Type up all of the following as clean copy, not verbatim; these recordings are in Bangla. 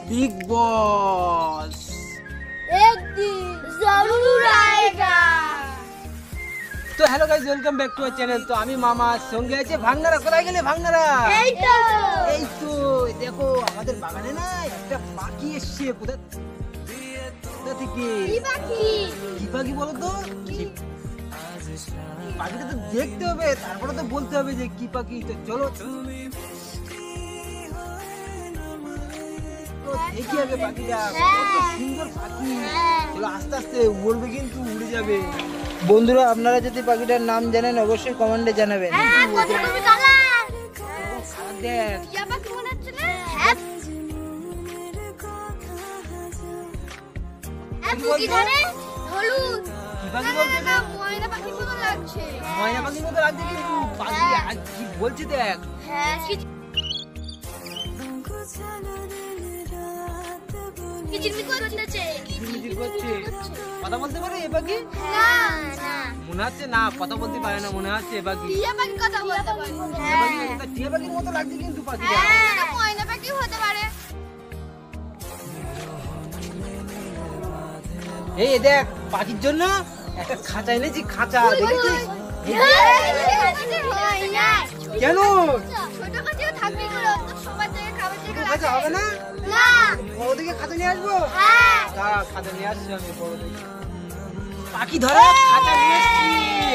बिग बॉस एक दिन जरूर आएगा। तो hello guys, welcome back to our channel. तो আমি মামা সঙ্গে আছে ভাঙনারা। কোথায় গেলে ভাঙনারা? এই তো দেখো আমাদের বাগানে না একটা পাখি এসেছে। কোথা থেকে? কি পাখি বলো তো? পাখিটা তো দেখতে হবে, তারপরে তো বলতে হবে যে কি পাখি। তো চলো দেখি আগে পাখিটা। কত সুন্দর পাখি। চলো আস্তে আস্তে উড়বে, কিন্তু উড়ে যাবে। বন্ধুরা, আপনারা যদি পাখিটার নাম জানেন অবশ্যই কমেন্টে জানাবেন। ময়না পাখির মতো লাগছে, কিন্তু পাখি কি বলছে দেখ। কথা বলতে পারে এ পাখি? মনে হচ্ছে না, কথা বলতে পারে না মনে হচ্ছে। টিয়া পাখির মতো লাগছে কিন্তু পাখিটা। ময়না পাখি হতে পারে। এই দেখ, পাখির জন্য একটা খাঁচা এনেছি। খাঁচা দেখেছিস? কেন খাঁচা হবে না? ওদিকে খাঁচা নিয়ে আসবো। খাঁচা নিয়ে আসছি আমি। পাখি ধরে খাঁচা নিয়ে এসছি।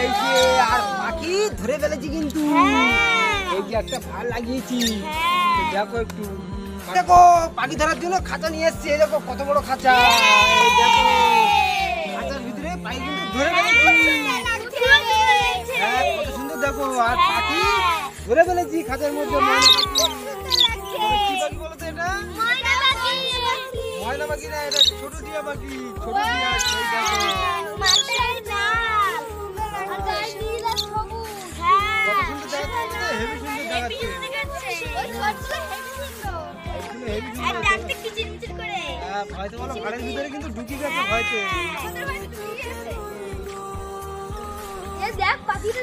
এই যে, আর পাখি ধরে ফেলেছি কিন্তু। এই যে একটা ভাল লাগিয়েছি, দেখো একটু। দেখো পাখি ধরার জন্য খাঁচা নিয়ে এসছি। এই দেখো কত বড় খাঁচা। দেখো খাঁচার ভিতরে পাখি কিন্তু ধরে ফেলেছি। হ্যাঁ, কত সুন্দর দেখো। আর পাখি ধরে ফেলেছি খাঁচার মধ্যে। কি পাখি বলো তো এটা? ময়না পাখি না, এটা ছোট টিয়া পাখি। ছোট টিয়া। সেই দেখো কত সুন্দর দেখাচ্ছে। হেভি সুন্দর দেখাচ্ছে। ভয়তে বলো, ঘরের ভিতরে কিন্তু ঢুকে গেছে ভয়তে।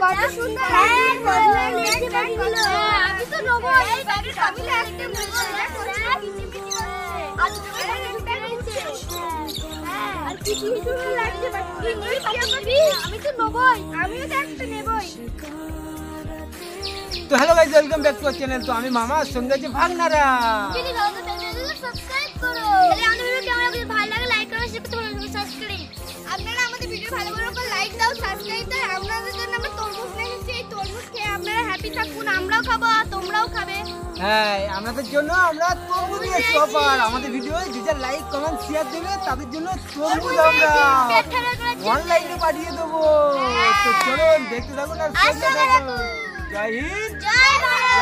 কত সুন্দর। আমি তো নেবো। তো hello guys, welcome back to our channel. তো আমি মামা সঙ্গে আছে ভাঙনারা। আপনারা আমাদের ভিডিও ভালো করে লাইক দাও, সাবস্ক্রাইব দাও। আপনাদের জন্য আমরা তরমুজ নিয়ে এসেছি। এই তরমুজ খেয়ে আপনারা হ্যাপি থাকুন। আমরাও খাবো, তোমরাও খাবে। হ্যাঁ, আপনাদের জন্য আমরা তরমুজ নিয়ে এসেছি অফার। আমাদের ভিডিওতে যে লাইক কমেন্ট শেয়ার দেবে তাদের জন্য তরমুজ আমরা অনলাইনে পাঠিয়ে দেবো। তো চলুন দেখতে থাকুন আর সঙ্গে থাকুন। জয় হিন্দ, জয় ভারত।